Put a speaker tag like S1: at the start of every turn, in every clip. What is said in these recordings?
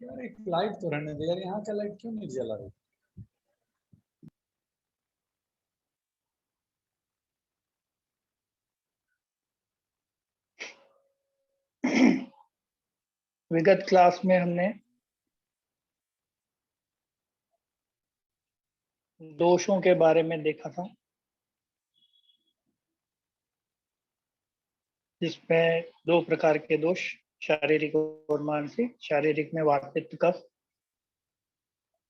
S1: यार एक लाइट तो रहने दे यार, यहाँ का लाइट क्यों नहीं जला रही?
S2: विगत क्लास में हमने दोषों के बारे में देखा था, जिसमें दो प्रकार के दोष, शारीरिक और मानसिक। शारीरिक में वात पित्त कफ,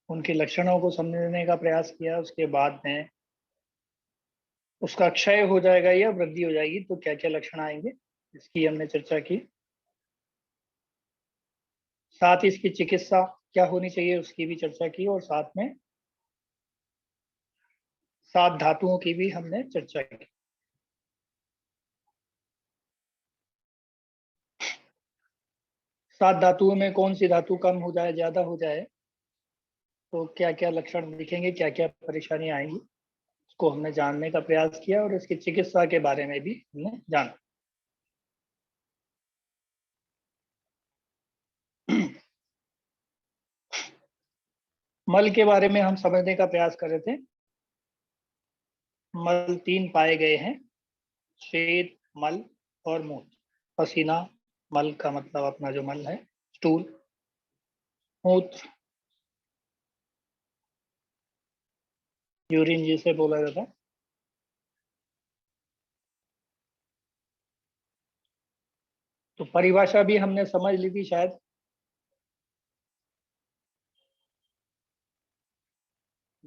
S2: उनके लक्षणों को समझने का प्रयास किया। उसके बाद में उसका क्षय हो जाएगा या वृद्धि हो जाएगी तो क्या क्या लक्षण आएंगे, इसकी हमने चर्चा की। साथ ही इसकी चिकित्सा क्या होनी चाहिए उसकी भी चर्चा की, और साथ में 7 धातुओं की भी हमने चर्चा की। सात धातुओं में कौन सी धातु कम हो जाए, ज्यादा हो जाए तो क्या क्या लक्षण दिखेंगे, क्या क्या परेशानी आएंगी, उसको हमने जानने का प्रयास किया, और इसकी चिकित्सा के बारे में भी हमने जाना। मल के बारे में हम समझने का प्रयास कर रहे थे। मल 3 पाए गए हैं, श्वेत मल और मूत्र। पसीना मल का मतलब अपना जो मल है, स्टूल। मूत्र यूरिन जिसे बोला जाता है। तो परिभाषा भी हमने समझ ली थी शायद।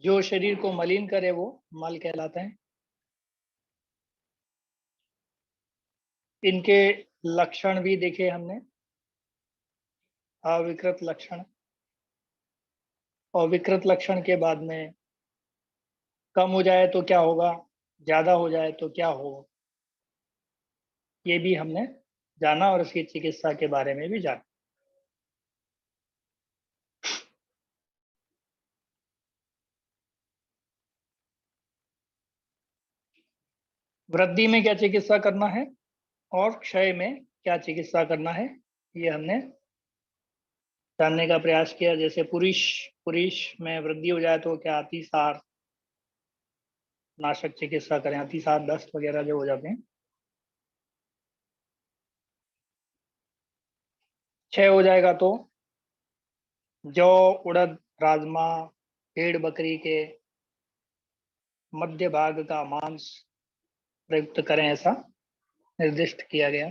S2: जो शरीर को मलिन करे वो मल कहलाते हैं। इनके लक्षण भी देखे हमने, अविकृत लक्षण। और विकृत लक्षण के बाद में कम हो जाए तो क्या होगा, ज्यादा हो जाए तो क्या होगा, ये भी हमने जाना, और इसकी चिकित्सा के बारे में भी जाना। वृद्धि में क्या चिकित्सा करना है और क्षय में क्या चिकित्सा करना है, ये हमने जानने का प्रयास किया। जैसे पुरुष पुरुष में वृद्धि हो जाए तो क्या अतिसार नाशक चिकित्सा करें, अतिसार दस्त वगैरह जो हो जाते हैं। क्षय हो जाएगा तो जौ, उड़द, राजमा, भेड़ बकरी के मध्य भाग का मांस प्रयुक्त करें, ऐसा निर्दिष्ट किया गया।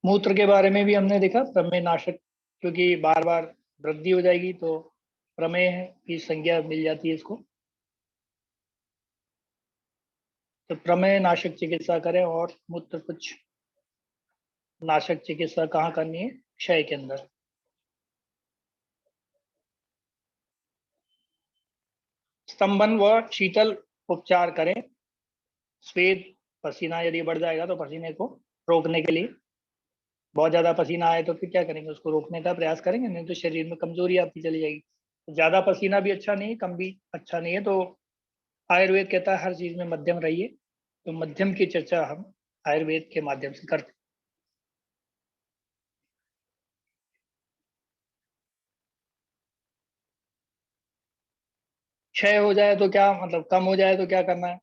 S2: मूत्र के बारे में भी हमने देखा, प्रमेय नाशक, क्योंकि बार बार वृद्धि हो जाएगी तो प्रमेय की संज्ञा मिल जाती है इसको। तो प्रमेय नाशक चिकित्सा करें, और मूत्र कुछ नाशक चिकित्सा कहाँ करनी है, क्षय के अंदर। स्तंभन व शीतल उपचार करें। स्वेद, पसीना यदि बढ़ जाएगा तो पसीने को रोकने के लिए, बहुत ज्यादा पसीना आए तो फिर क्या करेंगे, उसको रोकने का प्रयास करेंगे, नहीं तो शरीर में कमजोरी आती चली जाएगी। ज्यादा पसीना भी अच्छा नहीं है, कम भी अच्छा नहीं है। तो आयुर्वेद कहता है हर चीज में मध्यम रहिए, तो मध्यम की चर्चा हम आयुर्वेद के माध्यम से करते हैं। क्षय हो जाए तो क्या मतलब, कम हो जाए तो क्या करना है।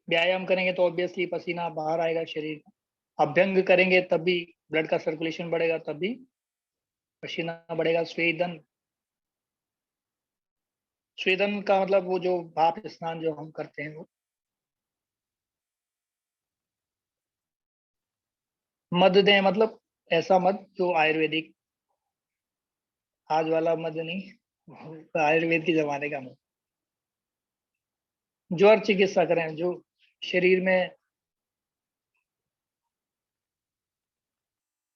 S2: व्यायाम करेंगे तो ऑब्वियसली पसीना बाहर आएगा शरीर का। अभ्यंग करेंगे तब भी ब्लड का सर्कुलेशन बढ़ेगा, तब भी पसीना बढ़ेगा। स्वेदन, स्वेदन का मतलब वो जो भाप स्नान जो हम करते हैं वो। मद दें मतलब ऐसा मद जो आयुर्वेदिक, आज वाला मद नहीं, आयुर्वेद के जमाने का मद। ज्वर चिकित्सा करें, जो शरीर में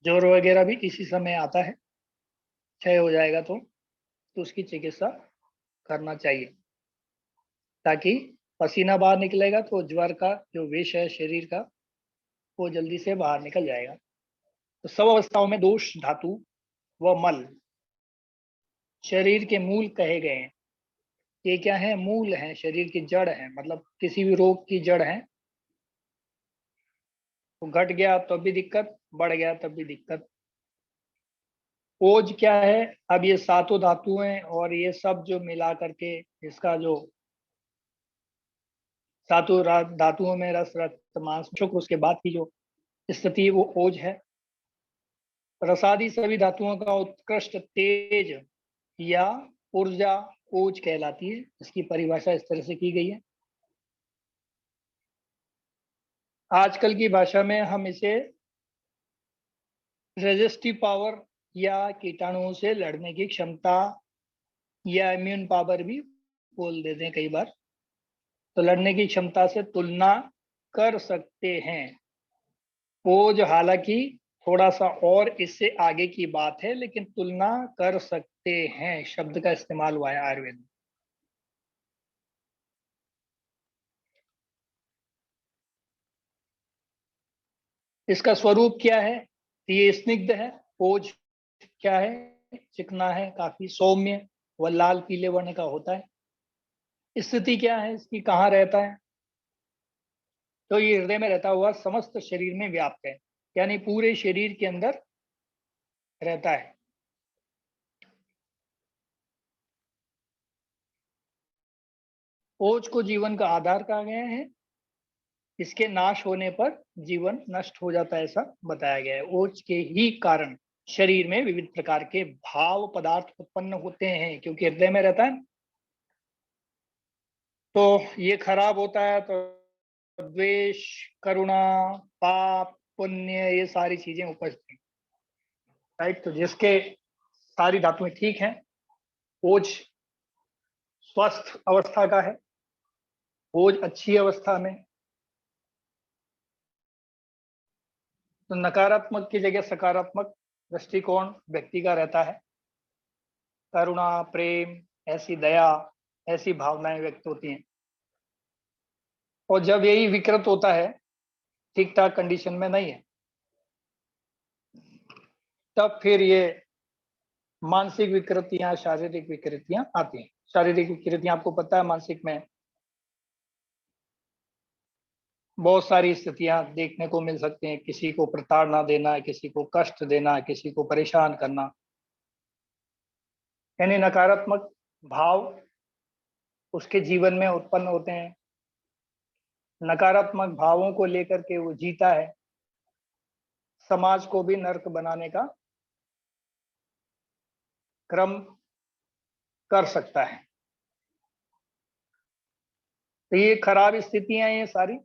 S2: ज्वर वगैरह भी इसी समय आता है, क्षय हो जाएगा तो उसकी चिकित्सा करना चाहिए, ताकि पसीना बाहर निकलेगा तो ज्वर का जो विष है शरीर का वो जल्दी से बाहर निकल जाएगा। तो सब अवस्थाओं में दोष धातु व मल शरीर के मूल कहे गए हैं। ये क्या है, मूल है, शरीर की जड़ है, मतलब किसी भी रोग की जड़ है। तो घट गया तब भी दिक्कत, बढ़ गया तब भी दिक्कत। ओज क्या है? अब ये सातों धातु हैं और ये सब जो मिला करके इसका जो सातों धातुओं में रस, रक्त, मांस, शुक्र, उसके बाद की जो स्थिति है वो ओज है। रसादि सभी धातुओं का उत्कृष्ट तेज या ऊर्जा ओज कहलाती है। इसकी परिभाषा इस तरह से की गई है। आजकल की भाषा में हम इसे रेजिस्टिव पावर या कीटाणुओं से लड़ने की क्षमता या इम्यून पावर भी बोल देते हैं कई बार। तो लड़ने की क्षमता से तुलना कर सकते हैं। ओज हालांकि थोड़ा सा और इससे आगे की बात है, लेकिन तुलना कर सकते हैं शब्द का इस्तेमाल हुआ है आयुर्वेद में। इसका स्वरूप क्या है? ये स्निग्ध है। ओज क्या है? चिकना है, काफी सौम्य व लाल पीले वर्ण का होता है। स्थिति क्या है इसकी? कहाँ रहता है? तो ये हृदय में रहता हुआ समस्त शरीर में व्याप्त है, यानी पूरे शरीर के अंदर रहता है। ओज को जीवन का आधार कहा गया है। इसके नाश होने पर जीवन नष्ट हो जाता है, ऐसा बताया गया है। ओज के ही कारण शरीर में विविध प्रकार के भाव पदार्थ उत्पन्न होते हैं, क्योंकि हृदय में रहता है। तो ये खराब होता है तो द्वेष, करुणा, पाप, पुण्य, ये सारी चीजें उपजती हैं, राइट। तो जिसके सारी धातुएं ठीक हैं, ओज स्वस्थ अवस्था का है, ओज अच्छी अवस्था में, तो नकारात्मक की जगह सकारात्मक दृष्टिकोण व्यक्ति का रहता है। करुणा, प्रेम, ऐसी दया, ऐसी भावनाएं व्यक्त होती हैं। और जब यही विकृत होता है, ठीक ठाक कंडीशन में नहीं है, तब फिर ये मानसिक विकृतियां, शारीरिक विकृतियां आती हैं। शारीरिक विकृतियां आपको पता है, मानसिक में बहुत सारी स्थितियां देखने को मिल सकती हैं। किसी को प्रताड़ना देना, किसी को कष्ट देना, किसी को परेशान करना, यानी नकारात्मक भाव उसके जीवन में उत्पन्न होते हैं। नकारात्मक भावों को लेकर के वो जीता है, समाज को भी नर्क बनाने का क्रम कर सकता है। तो ये खराब स्थितियां, ये सारी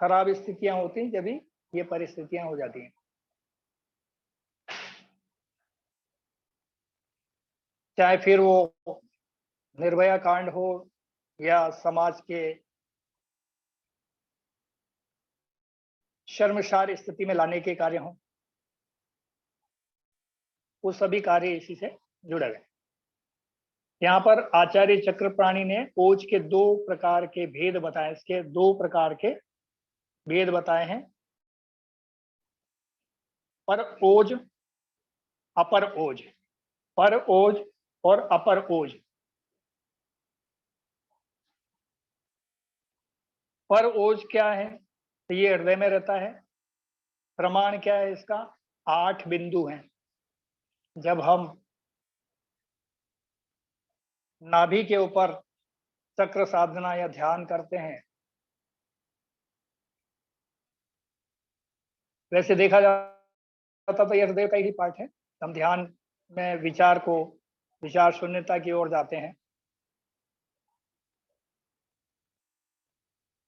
S2: खराब स्थितियां होती हैं जब ये परिस्थितियां हो जाती हैं। चाहे फिर वो निर्भया कांड हो या समाज के शर्मसार स्थिति में लाने के कार्य हों, वो सभी कार्य इसी से जुड़े हुए। यहाँ पर आचार्य चक्रपाणी ने ओज के दो प्रकार के भेद बताए। इसके दो प्रकार के भेद बताए हैं, पर ओज, अपर ओज। पर ओज और अपर ओज। पर ओज क्या है? तो ये हृदय में रहता है। प्रमाण क्या है इसका? 8 बिंदु हैं। जब हम नाभि के ऊपर चक्र साधना या ध्यान करते हैं, वैसे देखा जाता तो ये हृदय का ही पार्ट है। हम ध्यान में विचार शून्यता की ओर जाते हैं,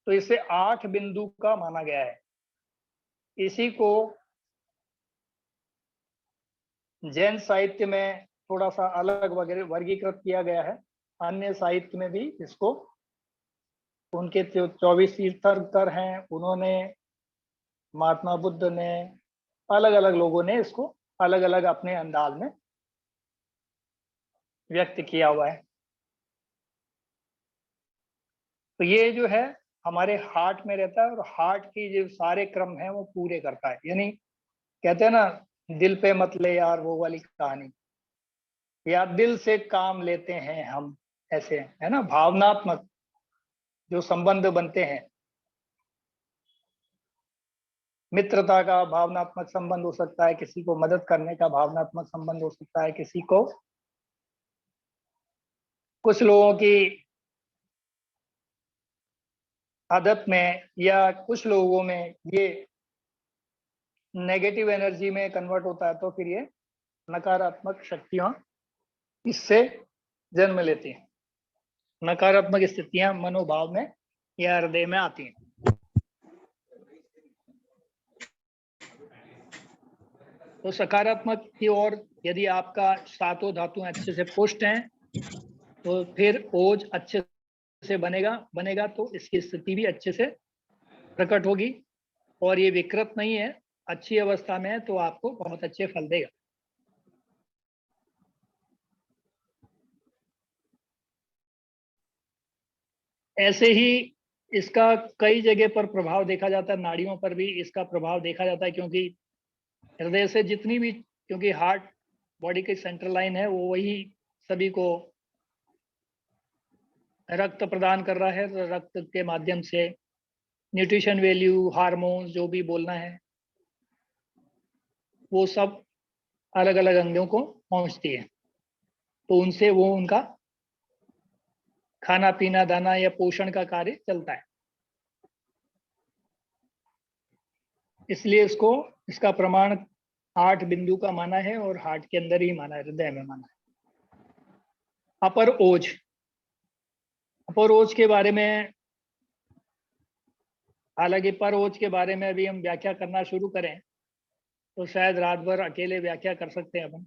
S2: तो इसे 8 बिंदु का माना गया है। इसी को जैन साहित्य में थोड़ा सा अलग वगैरह वर्गीकृत किया गया है। अन्य साहित्य में भी इसको, उनके 24 तीर्थंकर हैं, उन्होंने, महात्मा बुद्ध ने, अलग अलग लोगों ने इसको अलग अलग अपने अंदाज में व्यक्त किया हुआ है। तो ये जो है हमारे हार्ट में रहता है, और हार्ट की जो सारे क्रम है वो पूरे करता है। यानी कहते हैं ना, दिल पे मत ले यार, वो वाली कहानी, या दिल से काम लेते हैं हम, ऐसे है ना, भावनात्मक जो संबंध बनते हैं। मित्रता का भावनात्मक संबंध हो सकता है, किसी को मदद करने का भावनात्मक संबंध हो सकता है, किसी को कुछ लोगों की आदत में या कुछ लोगों में ये नेगेटिव एनर्जी में कन्वर्ट होता है, तो फिर ये नकारात्मक शक्तियां इससे जन्म लेती हैं। नकारात्मक स्थितियां मनोभाव में या हृदय में आती हैं। तो सकारात्मक की ओर यदि आपका सातों धातुएं अच्छे से पुष्ट हैं तो फिर ओज अच्छे से बनेगा तो इसकी स्थिति भी अच्छे से प्रकट होगी, और ये विकृत नहीं है, अच्छी अवस्था में है, तो आपको बहुत अच्छे फल देगा। ऐसे ही इसका कई जगह पर प्रभाव देखा जाता है, नाड़ियों पर भी इसका प्रभाव देखा जाता है, क्योंकि हृदय से जितनी भी, क्योंकि हार्ट बॉडी की सेंट्रल लाइन है, वो वही सभी को रक्त प्रदान कर रहा है। तो रक्त के माध्यम से न्यूट्रिशन वैल्यू, हार्मोन्स, जो भी बोलना है, वो सब अलग अलग अंगों को पहुंचती है, तो उनसे वो उनका खाना पीना, दाना या पोषण का कार्य चलता है। इसलिए इसका प्रमाण 8 बिंदु का माना है, और हार्ट के अंदर ही माना है, हृदय में माना है। अपर ओज के बारे में, हालांकि पर ओज के बारे में अभी हम व्याख्या करना शुरू करें तो शायद रात भर अकेले व्याख्या कर सकते हैं अपन।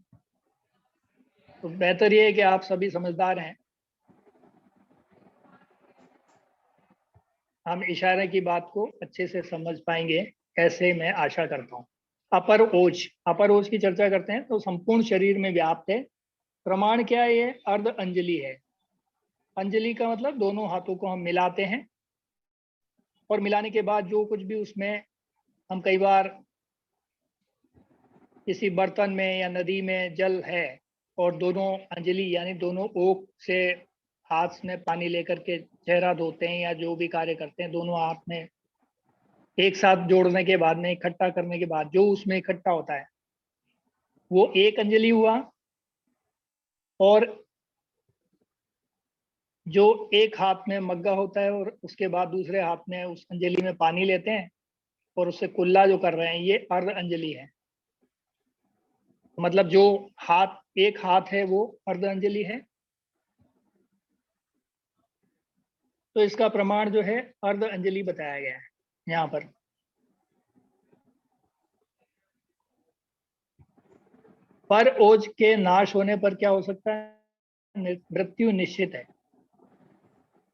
S2: तो बेहतर ये है कि आप सभी समझदार हैं, हम इशारे की बात को अच्छे से समझ पाएंगे, ऐसे मैं आशा करता हूँ। अपर ओज की चर्चा करते हैं। तो संपूर्ण शरीर में व्याप्त है। प्रमाण क्या है? ये अर्ध अंजलि है। अंजलि का मतलब दोनों हाथों को हम मिलाते हैं, और मिलाने के बाद जो कुछ भी उसमें, हम कई बार किसी बर्तन में या नदी में जल है, और दोनों अंजलि यानी दोनों ओक से हाथ में पानी लेकर के चेहरा धोते हैं या जो भी कार्य करते हैं, दोनों हाथ में एक साथ जोड़ने के बाद में, इकट्ठा करने के बाद जो उसमें इकट्ठा होता है वो एक अंजलि हुआ। और जो एक हाथ में मग्गा होता है और उसके बाद दूसरे हाथ में उस अंजलि में पानी लेते हैं और उससे कुल्ला जो कर रहे हैं, ये अर्ध अंजलि है। मतलब जो एक हाथ है वो अर्ध अंजलि है। तो इसका प्रमाण जो है अर्ध अंजलि बताया गया है यहाँ पर। पर ओज के नाश होने पर क्या हो सकता है? मृत्यु निश्चित है।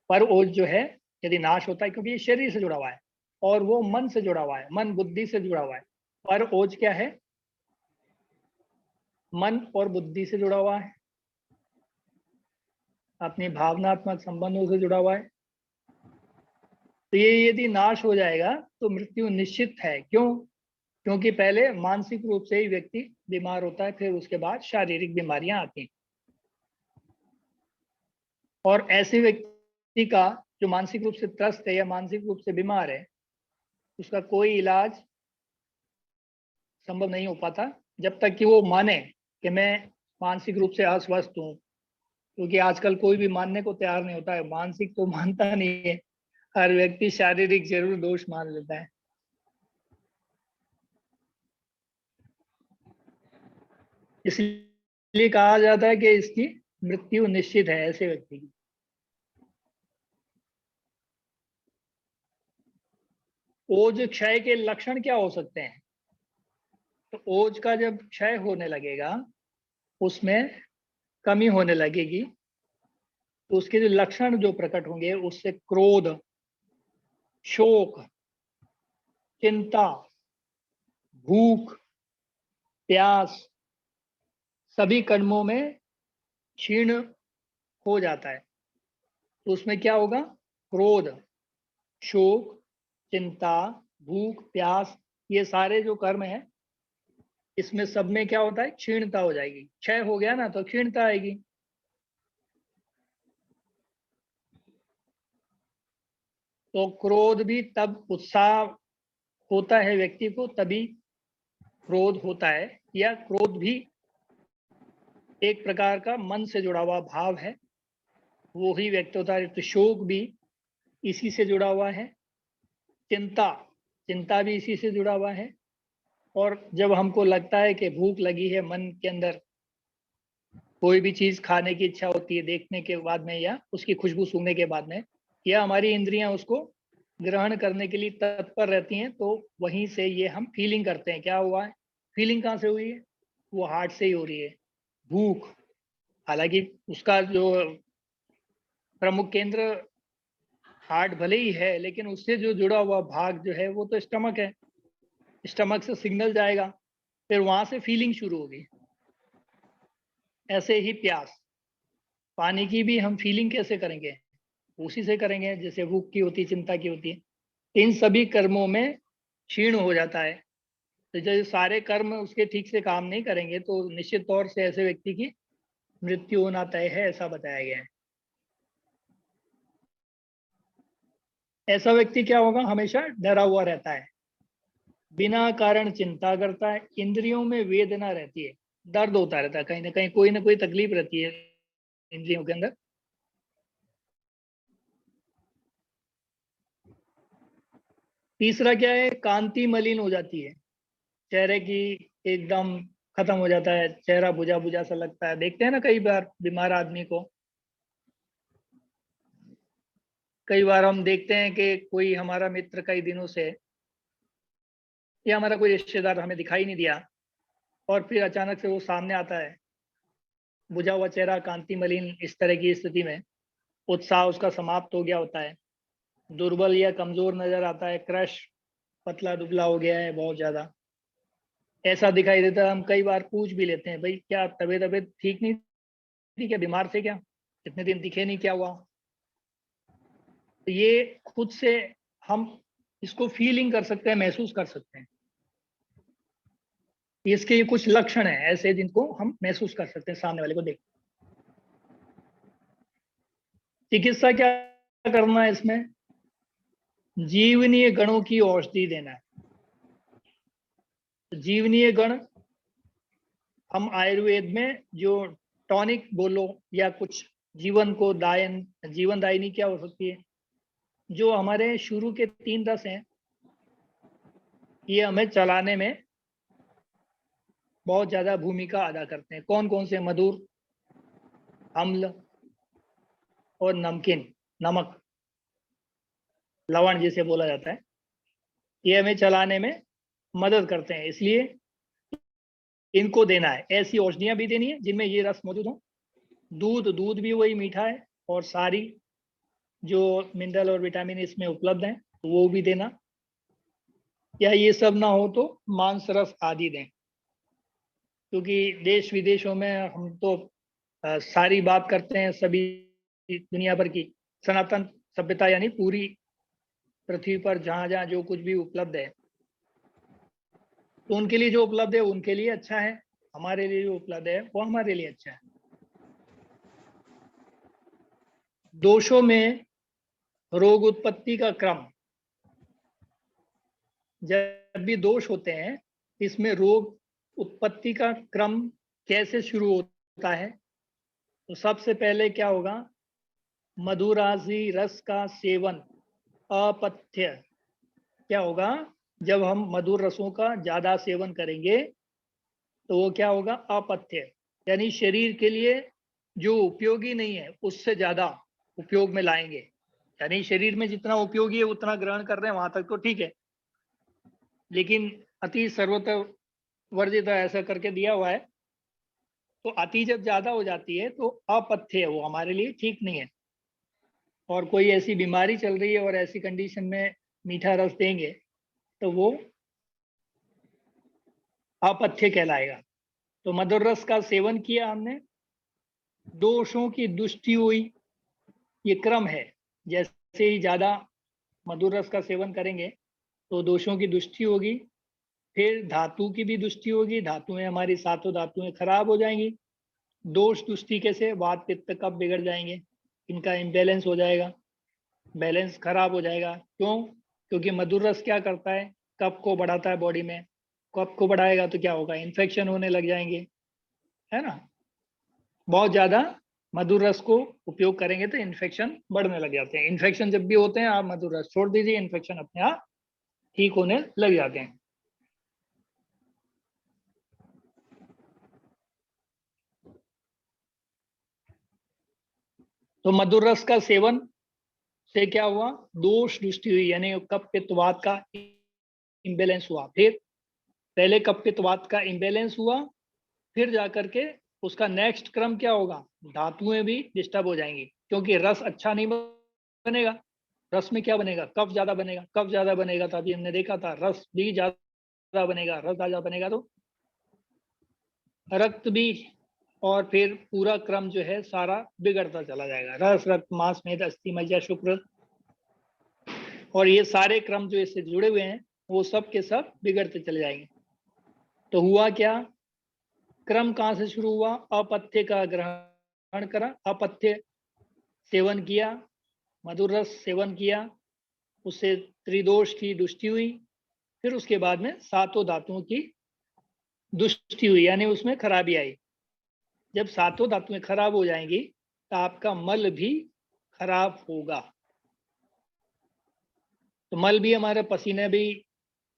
S2: पर ओज जो है यदि नाश होता है, क्योंकि ये शरीर से जुड़ा हुआ है और वो मन से जुड़ा हुआ है, मन बुद्धि से जुड़ा हुआ है। पर ओज क्या है? मन और बुद्धि से जुड़ा हुआ है, अपनी भावनात्मक संबंधों से जुड़ा हुआ है। तो ये यदि नाश हो जाएगा तो मृत्यु निश्चित है। क्यों? क्योंकि पहले मानसिक रूप से ही व्यक्ति बीमार होता है, फिर उसके बाद शारीरिक बीमारियां आती हैं। और ऐसे व्यक्ति का जो मानसिक रूप से त्रस्त है या मानसिक रूप से बीमार है, उसका कोई इलाज संभव नहीं हो पाता जब तक कि वो माने कि मैं मानसिक रूप से अस्वस्थ हूँ। क्योंकि आजकल कोई भी मानने को तैयार नहीं होता है, मानसिक तो मानता नहीं है, हर व्यक्ति शारीरिक जरूर दोष मान लेता है। इसलिए कहा जाता है कि इसकी मृत्यु निश्चित है ऐसे व्यक्ति की। ओज क्षय के लक्षण क्या हो सकते हैं? तो ओज का जब क्षय होने लगेगा, उसमें कमी होने लगेगी, तो उसके जो लक्षण जो प्रकट होंगे उससे क्रोध, शोक, चिंता, भूख, प्यास, सभी कर्मों में क्षीण हो जाता है। तो उसमें क्या होगा? क्रोध, शोक, चिंता, भूख, प्यास, ये सारे जो कर्म हैं, इसमें सब में क्या होता है? क्षीणता हो जाएगी। क्षय हो गया ना, तो क्षीणता आएगी। तो क्रोध भी तब उत्साह होता है व्यक्ति को तभी क्रोध होता है, या क्रोध भी एक प्रकार का मन से जुड़ा हुआ भाव है, वो ही व्यक्त होता है। तो शोक भी इसी से जुड़ा हुआ है, चिंता चिंता भी इसी से जुड़ा हुआ है। और जब हमको लगता है कि भूख लगी है, मन के अंदर कोई भी चीज खाने की इच्छा होती है देखने के बाद में, या उसकी खुशबू सूंघने के बाद में, या हमारी इंद्रियां उसको ग्रहण करने के लिए तत्पर रहती हैं, तो वहीं से ये हम फीलिंग करते हैं। क्या हुआ है, फीलिंग कहाँ से हुई है, वो हार्ट से ही हो रही है। भूख, हालांकि उसका जो प्रमुख केंद्र हार्ट भले ही है, लेकिन उससे जो जुड़ा हुआ भाग जो है वो तो स्टमक है। स्टमक से सिग्नल जाएगा, फिर वहां से फीलिंग शुरू होगी। ऐसे ही प्यास, पानी की भी हम फीलिंग कैसे करेंगे, उसी से करेंगे जैसे भूख की होती है, चिंता की होती है। इन सभी कर्मों में क्षीण हो जाता है। तो जब सारे कर्म उसके ठीक से काम नहीं करेंगे तो निश्चित तौर से ऐसे व्यक्ति की मृत्यु होना तय है, ऐसा बताया गया है। ऐसा व्यक्ति क्या होगा, हमेशा डरा हुआ रहता है, बिना कारण चिंता करता है, इंद्रियों में वेदना रहती है, दर्द होता रहता है, कहीं ना कोई तकलीफ रहती है इंद्रियों के अंदर। तीसरा क्या है, कांति मलिन हो जाती है, चेहरे की एकदम खत्म हो जाता है, चेहरा बुझा बुझा सा लगता है। देखते हैं ना कई बार बीमार आदमी को, कई बार हम देखते हैं कि कोई हमारा मित्र कई दिनों से, या हमारा कोई रिश्तेदार हमें दिखाई नहीं दिया, और फिर अचानक से वो सामने आता है, बुझा हुआ चेहरा, कांति मलिन, इस तरह की स्थिति में उत्साह उसका समाप्त हो गया होता है, दुर्बल या कमजोर नजर आता है, क्रश, पतला दुबला हो गया है बहुत ज्यादा, ऐसा दिखाई देता है। हम कई बार पूछ भी लेते हैं, भाई क्या तबीयत ठीक नहीं थी क्या, बीमार थे क्या, इतने दिन दिखे नहीं, क्या हुआ। तो ये खुद से हम इसको फीलिंग कर सकते हैं, महसूस कर सकते हैं। इसके ये कुछ लक्षण है ऐसे जिनको हम महसूस कर सकते हैं सामने वाले को देख। चिकित्सा क्या करना है इसमें, जीवनीय गणों की औषधि देना है। जीवनीय गण हम आयुर्वेद में जो टॉनिक बोलो, या कुछ जीवन को जीवन दायिनी क्या हो सकती है, जो हमारे शुरू के 3 रस हैं, ये हमें चलाने में बहुत ज्यादा भूमिका अदा करते हैं। कौन कौन से, मधुर, अम्ल और नमकीन, नमक, लवण जिसे बोला जाता है, ये हमें चलाने में मदद करते हैं, इसलिए इनको देना है। ऐसी औषधियां भी देनी है जिनमें ये रस मौजूद हो। दूध भी वही मीठा है, और सारी जो मिनरल और विटामिन इसमें उपलब्ध हैं वो भी देना, या ये सब ना हो तो मांस रस आदि दें। क्योंकि देश विदेशों में हम तो सारी बात करते हैं, सभी दुनिया भर की सनातन सभ्यता, यानी पूरी पृथ्वी पर जहाँ जहाँ जो कुछ भी उपलब्ध है, तो उनके लिए जो उपलब्ध है उनके लिए अच्छा है, हमारे लिए जो उपलब्ध है वो हमारे लिए अच्छा है। दोषों में रोग उत्पत्ति का क्रम, जब भी दोष होते हैं इसमें रोग उत्पत्ति का क्रम कैसे शुरू होता है, तो सबसे पहले क्या होगा, मधुरासी रस का सेवन, अपथ्य। क्या होगा, जब हम मधुर रसों का ज्यादा सेवन करेंगे तो वो क्या होगा, अपथ्य, यानी शरीर के लिए जो उपयोगी नहीं है उससे ज्यादा उपयोग में लाएंगे। यानी शरीर में जितना उपयोगी है उतना ग्रहण कर रहे हैं, वहां तक तो ठीक है, लेकिन अति सर्वत्र वर्जित ऐसा करके दिया हुआ है, तो अति जब ज्यादा हो जाती है तो अपथ्य है, वो हमारे लिए ठीक नहीं है। और कोई ऐसी बीमारी चल रही है और ऐसी कंडीशन में मीठा रस देंगे तो वो अपथ्य कहलाएगा। तो मधुर रस का सेवन किया हमने, दोषों की दुष्टि हुई, ये क्रम है। जैसे ही ज्यादा मधुर रस का सेवन करेंगे तो दोषों की दुष्टि होगी, फिर धातु की भी दुष्टि होगी, धातुएं हमारी सातों धातुएं खराब हो जाएंगी। दोष दुष्टि कैसे, वात पित्त कफ बिगड़ जाएंगे, इनका इम्बैलेंस हो जाएगा, बैलेंस खराब हो जाएगा। क्यों, क्योंकि मधुर रस क्या करता है, कफ को बढ़ाता है बॉडी में। कफ को बढ़ाएगा तो क्या होगा, इन्फेक्शन होने लग जाएंगे, है ना। बहुत ज्यादा मधुर रस को उपयोग करेंगे तो इन्फेक्शन बढ़ने लग जाते हैं। इन्फेक्शन जब भी होते हैं आप मधुर रस छोड़ दीजिए, इन्फेक्शन अपने आप ठीक होने लग जाते हैं। तो मधुर रस का सेवन से क्या हुआ, दोष दृष्टि हुई, यानी कफ पित्तवात का इम्बेलेंस हुआ। फिर पहले कफ पित्तवात का इम्बेलेंस हुआ, फिर जाकर के उसका नेक्स्ट क्रम क्या होगा, धातुएं भी डिस्टर्ब हो जाएंगी, क्योंकि रस अच्छा नहीं बनेगा। रस में क्या बनेगा, कफ ज्यादा बनेगा। कफ ज्यादा बनेगा तो अभी हमने देखा था रस भी ज्यादा बनेगा। रस ज्यादा बनेगा तो रक्त भी, और फिर पूरा क्रम जो है सारा बिगड़ता चला जाएगा। रस, रक्त, मांस, मेद, अस्थि, मज्जा, शुक्र, और ये सारे क्रम जो इससे जुड़े हुए हैं वो सब के सब बिगड़ते चले जाएंगे। तो हुआ क्या, क्रम कहाँ से शुरू हुआ, अपथ्य का ग्रहण करा, अपथ्य सेवन किया, मधुर रस सेवन किया, उससे त्रिदोष की दुष्टि हुई। फिर उसके बाद में सातों धातुओं की दुष्टि हुई, यानी उसमें खराबी आई। जब सातों धातुएं खराब हो जाएंगी तो आपका मल भी खराब होगा। तो मल भी, हमारे पसीने भी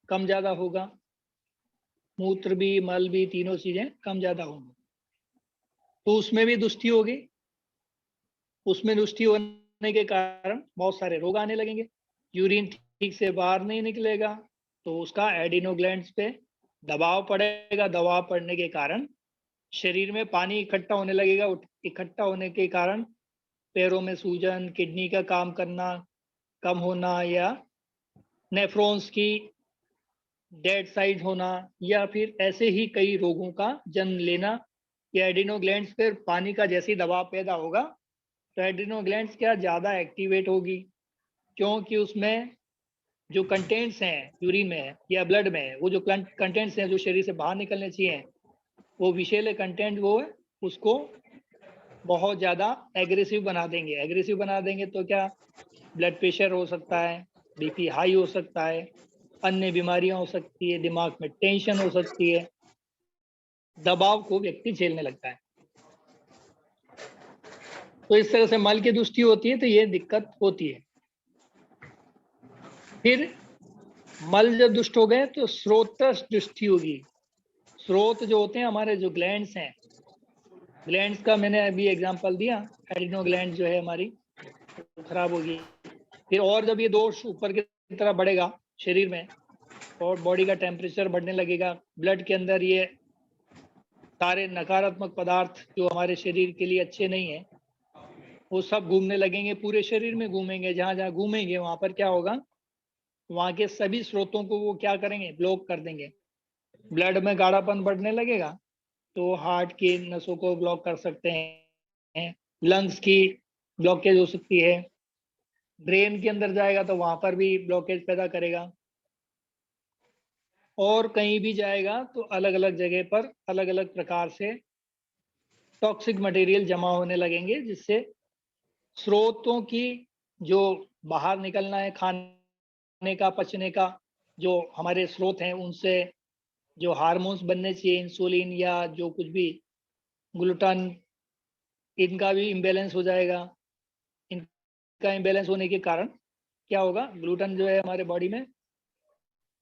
S2: कम ज्यादा होगा, मूत्र भी, मल भी, तीनों चीजें कम ज्यादा होंगी। तो उसमें भी दुष्टि होगी। उसमें दुष्टि होने के कारण बहुत सारे रोग आने लगेंगे। यूरिन ठीक से बाहर नहीं निकलेगा तो उसका एडिनो ग्लैंड्स पे दबाव पड़ेगा। दबाव पड़ने के कारण शरीर में पानी इकट्ठा होने लगेगा। इकट्ठा होने के कारण पैरों में सूजन, किडनी का काम करना कम होना, या नेफ्रॉन्स की डेड साइड होना, या फिर ऐसे ही कई रोगों का जन्म लेना। या एडिनो ग्लैंड्स पर पानी का जैसे ही दबाव पैदा होगा तो एड्रिनो ग्लैंड्स क्या ज़्यादा एक्टिवेट होगी, क्योंकि उसमें जो कंटेंट्स हैं यूरिन में या ब्लड में, वो जो कंटेंट्स हैं जो शरीर से बाहर निकलने चाहिए, वो विषैले कंटेंट वो उसको बहुत ज़्यादा एग्रेसिव बना देंगे। एग्रेसिव बना देंगे तो क्या, ब्लड प्रेशर हो सकता है, बीपी हाई हो सकता है, अन्य बीमारियां हो सकती है, दिमाग में टेंशन हो सकती है, दबाव को व्यक्ति झेलने लगता है। तो इस तरह से मल की दुष्टि होती है तो ये दिक्कत होती है। फिर मल जब दुष्ट हो गए तो स्रोतस दुष्टि होगी। स्रोत जो होते हैं हमारे, जो ग्लैंड्स हैं, ग्लैंड्स का मैंने अभी एग्जांपल दिया, एडिनो ग्लैंड जो है हमारी खराब होगी। फिर और जब ये दोष ऊपर की तरफ बढ़ेगा शरीर में और बॉडी का टेम्परेचर बढ़ने लगेगा, ब्लड के अंदर ये सारे नकारात्मक पदार्थ जो हमारे शरीर के लिए अच्छे नहीं है वो सब घूमने लगेंगे, पूरे शरीर में घूमेंगे। जहाँ जहाँ घूमेंगे वहां पर क्या होगा, वहां के सभी स्रोतों को वो क्या करेंगे, ब्लॉक कर देंगे। ब्लड में गाढ़ापन बढ़ने लगेगा तो हार्ट की नसों को ब्लॉक कर सकते हैं, लंग्स की ब्लॉकेज हो सकती है, ब्रेन के अंदर जाएगा तो वहां पर भी ब्लॉकेज पैदा करेगा, और कहीं भी जाएगा तो अलग अलग जगह पर अलग अलग प्रकार से टॉक्सिक मटेरियल जमा होने लगेंगे, जिससे स्रोतों की जो बाहर निकलना है, खाने का, पचने का, जो हमारे स्रोत हैं उनसे जो हार्मोन्स बनने चाहिए, इंसुलिन या जो कुछ भी, ग्लूटन, इनका भी इम्बेलेंस हो जाएगा। इनका इम्बेलेंस होने के कारण क्या होगा, ग्लूटन जो है हमारे बॉडी में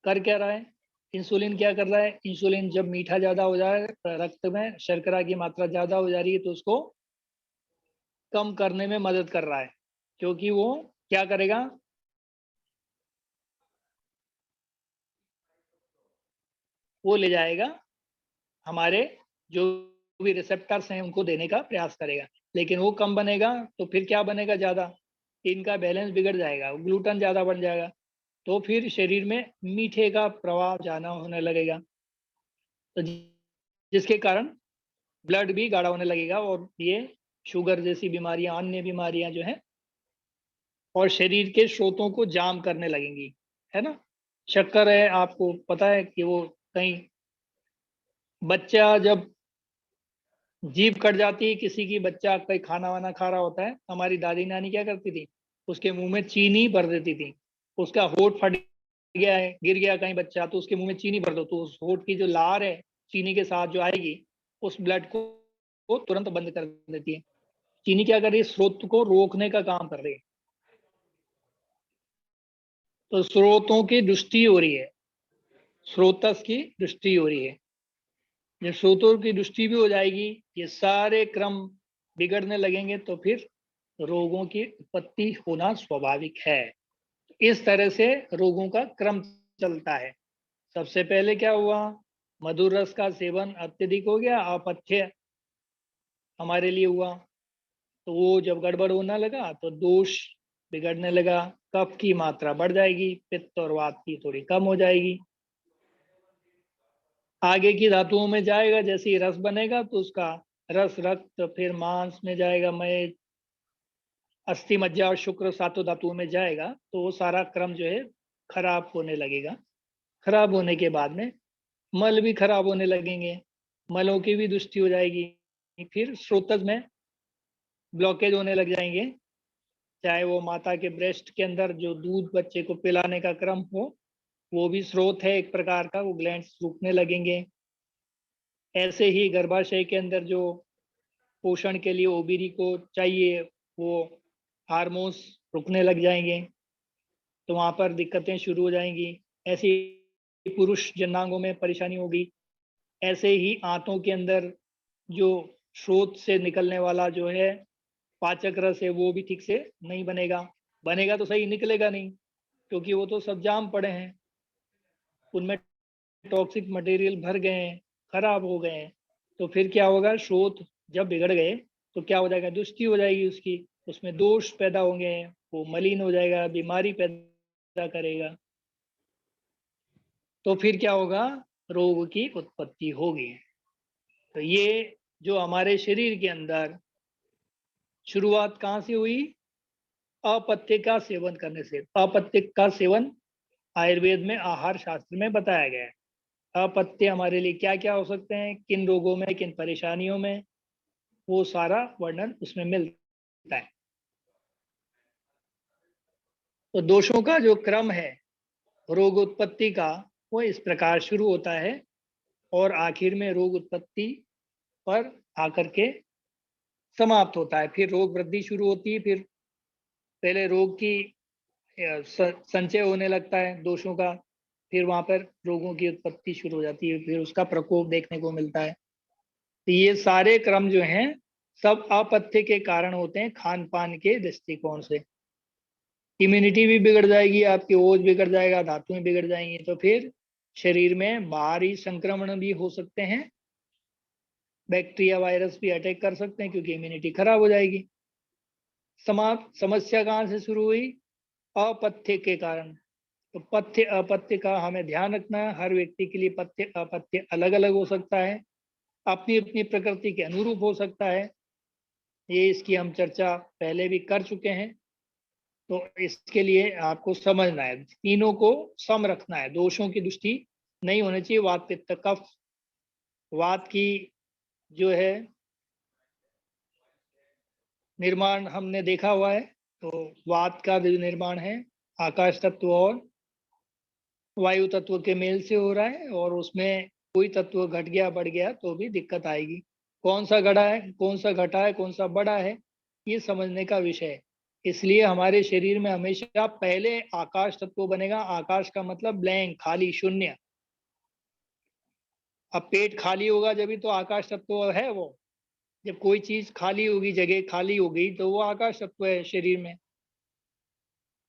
S2: कर क्या रहा है, इंसुलिन क्या कर रहा है, इंसुलिन जब मीठा ज़्यादा हो जाए, रक्त में शर्करा की मात्रा ज़्यादा हो जा रही है तो उसको कम करने में मदद कर रहा है, क्योंकि वो क्या करेगा, वो ले जाएगा हमारे जो भी रिसेप्टर्स हैं उनको देने का प्रयास करेगा। लेकिन वो कम बनेगा तो फिर क्या बनेगा, ज़्यादा, इनका बैलेंस बिगड़ जाएगा, ग्लूटन ज़्यादा बढ़ जाएगा तो फिर शरीर में मीठे का प्रभाव ज़्यादा होने लगेगा, तो जिसके कारण ब्लड भी गाढ़ा होने लगेगा और ये शुगर जैसी बीमारियां, अन्य बीमारियां जो हैं, और शरीर के स्रोतों को जाम करने लगेंगी, है ना। शक्कर है, आपको पता है कि वो कहीं बच्चा जब जीभ कट जाती है किसी की, बच्चा कहीं खाना वाना खा रहा होता है, हमारी दादी नानी क्या करती थी, उसके मुंह में चीनी भर देती थी, उसका होठ फट गया है, गिर गया कहीं बच्चा, तो उसके मुंह में चीनी भर दो, तो उस होंठ की जो लार है चीनी के साथ जो आएगी, उस ब्लड को तुरंत बंद कर देती है। चीनी क्या कर रही है? स्रोत को रोकने का काम कर रही है। तो स्रोतों की दृष्टि हो रही है, स्रोतस की दृष्टि हो रही है। जब स्रोतों की दृष्टि भी हो जाएगी, ये सारे क्रम बिगड़ने लगेंगे, तो फिर रोगों की उत्पत्ति होना स्वाभाविक है। इस तरह से रोगों का क्रम चलता है। सबसे पहले क्या हुआ? मधुर रस का सेवन अत्यधिक हो गया, अपथ्य हमारे लिए हुआ, तो वो जब गड़बड़ होने लगा तो दोष बिगड़ने लगा, कफ की मात्रा बढ़ जाएगी, पित्त और वात की थोड़ी कम हो जाएगी। आगे की धातुओं में जाएगा, जैसे ही रस बनेगा तो उसका रस रक्त फिर मांस में जाएगा, मय अस्थि मज्जा और शुक्र सातों धातुओं में जाएगा, तो वो सारा क्रम जो है खराब होने लगेगा। खराब होने के बाद में मल भी खराब होने लगेंगे, मलों की भी दुष्टि हो जाएगी, फिर स्रोतज में ब्लॉकेज होने लग जाएंगे। चाहे वो माता के ब्रेस्ट के अंदर जो दूध बच्चे को पिलाने का क्रम हो, वो भी स्रोत है एक प्रकार का, वो ग्लैंड्स रुकने लगेंगे। ऐसे ही गर्भाशय के अंदर जो पोषण के लिए ओबीरी को चाहिए, वो हार्मोन्स रुकने लग जाएंगे, तो वहां पर दिक्कतें शुरू हो जाएंगी। ऐसे ही पुरुष जनांगों में परेशानी होगी। ऐसे ही आंतों के अंदर जो स्रोत से निकलने वाला जो है पाचक रस है, वो भी ठीक से नहीं बनेगा। बनेगा तो सही, निकलेगा नहीं, क्योंकि वो तो सब जाम पड़े हैं, उनमें टॉक्सिक मटेरियल भर गए हैं, खराब हो गए हैं। तो फिर क्या होगा? स्रोत जब बिगड़ गए तो क्या हो जाएगा? दुष्टि हो जाएगी उसकी, उसमें दोष पैदा होंगे, वो मलिन हो जाएगा, बीमारी पैदा करेगा। तो फिर क्या होगा? रोग की उत्पत्ति होगी। तो ये जो हमारे शरीर के अंदर शुरुआत कहाँ से हुई? अपत्य का सेवन करने से। अपत्य का सेवन आयुर्वेद में आहार शास्त्र में बताया गया है। अपत्य हमारे लिए क्या क्या हो सकते हैं, किन रोगों में, किन परेशानियों में, वो सारा वर्णन उसमें मिलता है। तो दोषों का जो क्रम है रोग उत्पत्ति का, वो इस प्रकार शुरू होता है और आखिर में रोग उत्पत्ति पर आकर के समाप्त होता है। फिर रोग वृद्धि शुरू होती है, फिर पहले रोग की संचय होने लगता है दोषों का, फिर वहां पर रोगों की उत्पत्ति शुरू हो जाती है, फिर उसका प्रकोप देखने को मिलता है। तो ये सारे क्रम जो हैं सब अपथ्य के कारण होते हैं, खान पान के दृष्टिकोण से। इम्यूनिटी भी बिगड़ जाएगी, आपकी ओज बिगड़ जाएगा, धातुएं बिगड़ जाएंगी, तो फिर शरीर में बाहरी संक्रमण भी हो सकते हैं, बैक्टीरिया वायरस भी अटैक कर सकते हैं, क्योंकि इम्यूनिटी खराब हो जाएगी। समस्या कहाँ से शुरू हुई? अपथ्य के कारण। तो पथ्य अपथ्य का हमें ध्यान रखना है। हर व्यक्ति के लिए पथ्य अपथ्य अलग अलग हो सकता है, अपनी अपनी प्रकृति के अनुरूप हो सकता है। ये इसकी हम चर्चा पहले भी कर चुके हैं। तो इसके लिए आपको समझना है, तीनों को सम रखना है, दोषों की दृष्टि नहीं होनी चाहिए। वात पित्त कफ, वात की जो है निर्माण हमने देखा हुआ है, तो वात का जो निर्माण है आकाश तत्व और वायु तत्व के मेल से हो रहा है, और उसमें कोई तत्व घट गया बढ़ गया तो भी दिक्कत आएगी। कौन सा घटा है, कौन सा घटा है, कौन सा बड़ा है, ये समझने का विषय है। इसलिए हमारे शरीर में हमेशा पहले आकाश तत्व बनेगा। आकाश का मतलब ब्लैंक, खाली, शून्य। अब पेट खाली होगा जब भी तो आकाश तत्व है वो। जब कोई चीज खाली होगी, जगह खाली होगी, तो वो आकाश तत्व है शरीर में।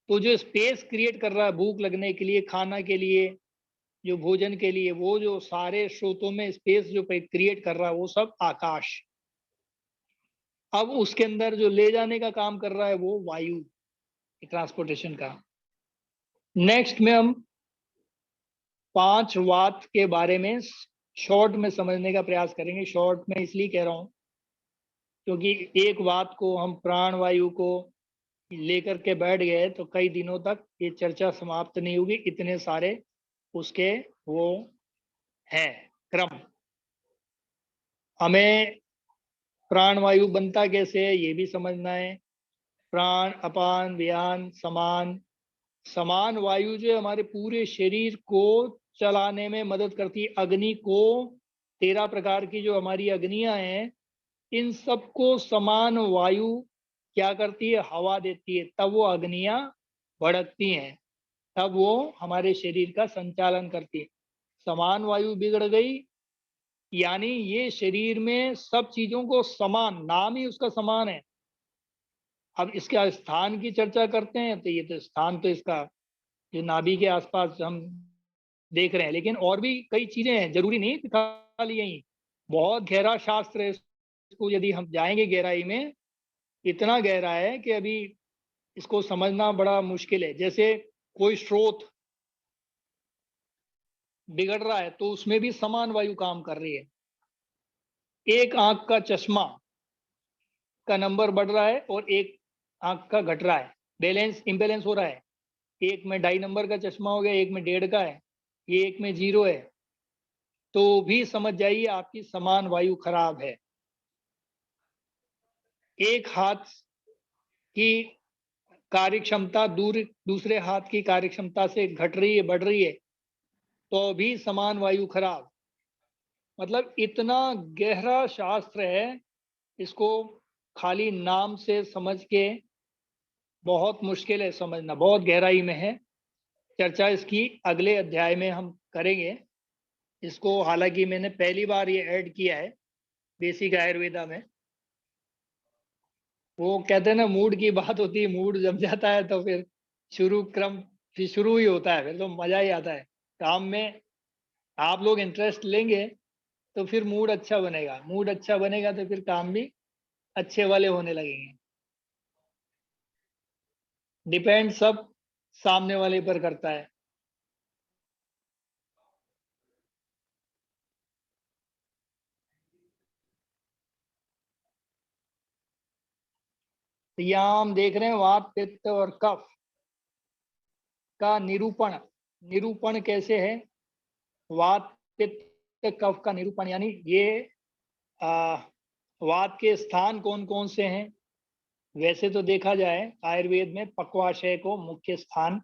S2: तो जो स्पेस क्रिएट कर रहा है भूख लगने के लिए, खाना के लिए, जो भोजन के लिए, वो जो सारे स्रोतों में स्पेस जो क्रिएट कर रहा है, वो सब आकाश। अब उसके अंदर जो ले जाने का काम कर रहा है वो वायु, ट्रांसपोर्टेशन का। नेक्स्ट में हम 5 वात के बारे में शॉर्ट में समझने का प्रयास करेंगे। शॉर्ट में इसलिए कह रहा हूं क्योंकि एक वात को हम प्राण वायु को लेकर के बैठ गए तो कई दिनों तक ये चर्चा समाप्त नहीं होगी, इतने सारे उसके वो हैं क्रम। हमें प्राण वायु बनता कैसे है ये भी समझना है। प्राण, अपान, व्यान, समान, समान वायु जो हमारे पूरे शरीर को चलाने में मदद करती है। अग्नि को 13 प्रकार की जो हमारी अग्नियां हैं, इन सबको समान वायु क्या करती है? हवा देती है, तब वो अग्नियां भड़कती हैं, तब वो हमारे शरीर का संचालन करती है। समान वायु बिगड़ गई यानी ये शरीर में सब चीजों को समान, नाम ही उसका समान है। अब इसका स्थान की चर्चा करते हैं तो ये तो स्थान तो इसका जो नाभि के आसपास हम देख रहे हैं, लेकिन और भी कई चीजें हैं, जरूरी नहीं कि खाली यही। बहुत गहरा शास्त्र है, इसको यदि हम जाएंगे गहराई में, इतना गहरा है कि अभी इसको समझना बड़ा मुश्किल है। जैसे कोई स्रोत बिगड़ रहा है तो उसमें भी समान वायु काम कर रही है। एक आंख का चश्मा का नंबर बढ़ रहा है और एक आंख का घट रहा है, बैलेंस इम्बैलेंस हो रहा है। एक में 2.5 नंबर का चश्मा हो गया, एक में 1.5 का है, ये एक में 0 है, तो भी समझ जाइए आपकी समान वायु खराब है। एक हाथ की कार्यक्षमता दूसरे हाथ की कार्यक्षमता से घट रही है, बढ़ रही है, तो भी समान वायु खराब। मतलब इतना गहरा शास्त्र है, इसको खाली नाम से समझ के बहुत मुश्किल है समझना, बहुत गहराई में है। चर्चा इसकी अगले अध्याय में हम करेंगे इसको। हालांकि मैंने पहली बार ये ऐड किया है बेसिक आयुर्वेदा में। वो कहते हैं ना, मूड की बात होती है, मूड जम जाता है तो फिर फिर शुरू ही होता है, फिर तो मजा ही आता है काम में। आप लोग इंटरेस्ट लेंगे तो फिर मूड अच्छा बनेगा, मूड अच्छा बनेगा तो फिर काम भी अच्छे वाले होने लगेंगे। डिपेंड सब सामने वाले पर करता है। तो यहाँ हम देख रहे हैं वात पित्त और कफ का निरूपण। निरूपण कैसे है? वात पित्त कफ का निरूपण यानी ये आ, वात के स्थान कौन कौन से हैं? वैसे तो देखा जाए आयुर्वेद में पक्वाशय को मुख्य स्थान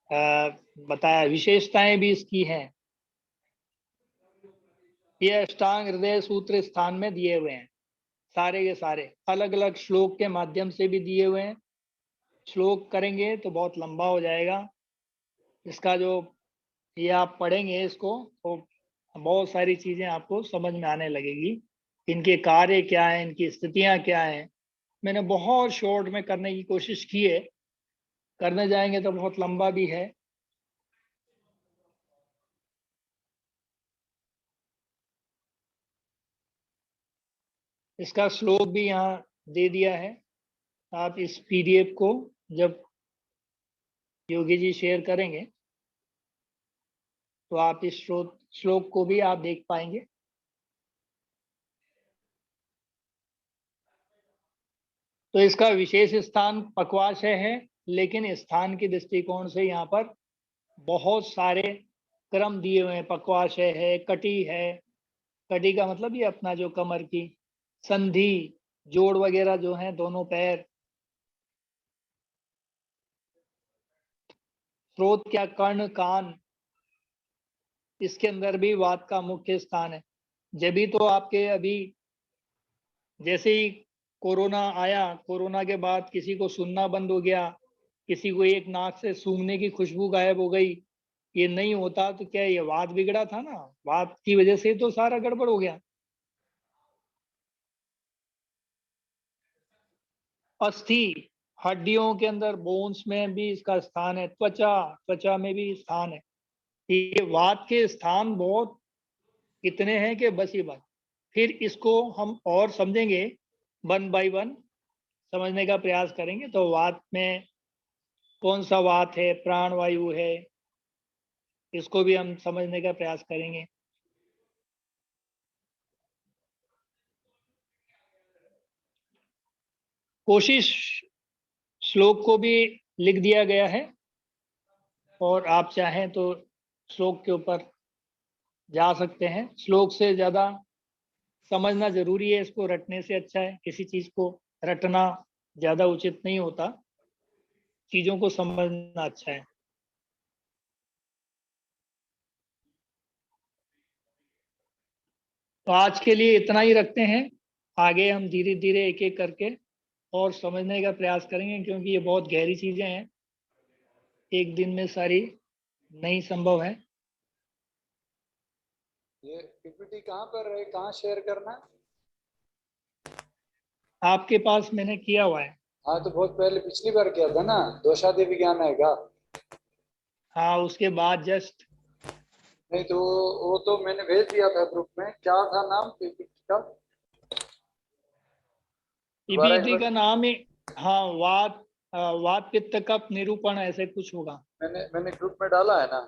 S2: बताया, विशेषताएं भी इसकी हैं। ये अष्टांग हृदय सूत्र स्थान में दिए हुए हैं, सारे के सारे अलग अलग श्लोक के माध्यम से भी दिए हुए हैं। श्लोक करेंगे तो बहुत लंबा हो जाएगा इसका, जो ये आप पढ़ेंगे इसको तो बहुत सारी चीजें आपको समझ में आने लगेगी। इनके कार्य क्या है, इनकी स्थितियां क्या है, मैंने बहुत शॉर्ट में करने की कोशिश की है। करने जाएंगे तो बहुत लंबा भी है। इसका श्लोक भी यहाँ दे दिया है। आप इस पीडीएफ को जब योगी जी शेयर करेंगे तो आप इस श्लोक को भी आप देख पाएंगे। तो इसका विशेष स्थान पक्वाशय है, लेकिन स्थान के दृष्टिकोण से यहाँ पर बहुत सारे क्रम दिए हुए हैं। पक्वाशय है, कटी है, कटी का मतलब ये अपना जो कमर की संधि, जोड़ वगैरह जो है, दोनों पैर। स्रोत क्या? कर्ण, कान, इसके अंदर भी वात का मुख्य स्थान है। जब भी तो आपके अभी जैसे ही कोरोना आया, कोरोना के बाद किसी को सुनना बंद हो गया, किसी को एक नाक से सूंघने की खुशबू गायब हो गई, ये नहीं होता तो क्या ये वात बिगड़ा था ना? वात की वजह से तो सारा गड़बड़ हो गया। अस्थि, हड्डियों के अंदर बोन्स में भी इसका स्थान है। त्वचा, त्वचा में भी स्थान है। ये वात के स्थान बहुत इतने हैं कि बस ही बस। फिर इसको हम और समझेंगे, 1 बाय 1 समझने का प्रयास करेंगे। तो वात में कौन सा वात है, प्राण वायु है, इसको भी हम समझने का प्रयास करेंगे। कोशिश श्लोक को भी लिख दिया गया है, और आप चाहें तो श्लोक के ऊपर जा सकते हैं। श्लोक से ज़्यादा समझना जरूरी है, इसको रटने से अच्छा है। किसी चीज़ को रटना ज़्यादा उचित नहीं होता। चीजों को समझना अच्छा है। तो आज के लिए इतना ही रखते हैं। आगे हम धीरे धीरे एक एक करके और समझने का प्रयास करेंगे, क्योंकि ये बहुत गहरी चीजें हैं, एक दिन में सारी नहीं संभव है।
S1: ये पीपीटी कहाँ पर है, कहाँ शेयर करना है?
S2: आपके पास मैंने किया हुआ है।
S1: हाँ तो बहुत पहले पिछली बार किया था ना, दोषादि विज्ञान आएगा।
S2: हाँ, उसके बाद जस्ट
S1: नहीं तो वो तो मैंने भेज दिया था ग्रुप में। क्या था नाम पीपीटी का? दोबारा एक
S2: पीपीटी
S1: बार।
S2: का नाम ही, हाँ, वात पित्त कफ निरूपण ऐसे कुछ होगा।
S1: मैंने ग्रुप में डाला है ना।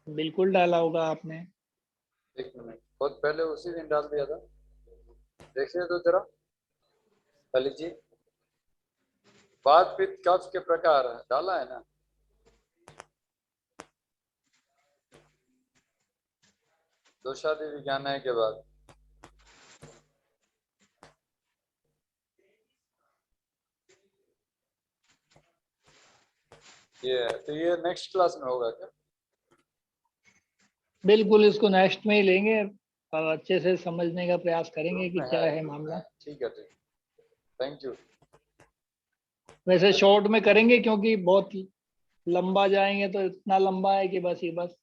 S2: बिल्कुल डाला होगा आपने।
S1: एक मिनट, बहुत पहले उसी दिन डाल दिया था। देखिए तो जरा ललित जी, वात पित्त कफ के प्रकार डाला है ना। दोषादि विज्ञान है के बाद ये है। तो ये नेक्स्ट क्लास में होगा क्या?
S2: बिल्कुल, इसको नेक्स्ट में ही लेंगे और अच्छे से समझने का प्रयास करेंगे
S1: ग्रुप
S2: कि
S1: में
S2: क्या है
S1: ग्रुप में
S2: मामला।
S1: है। ठीक है, ठीक। Thank you.
S2: वैसे शॉर्ट में करेंगे, क्योंकि बहुत लंबा जाएंगे तो इतना लंबा है कि बस ही बस।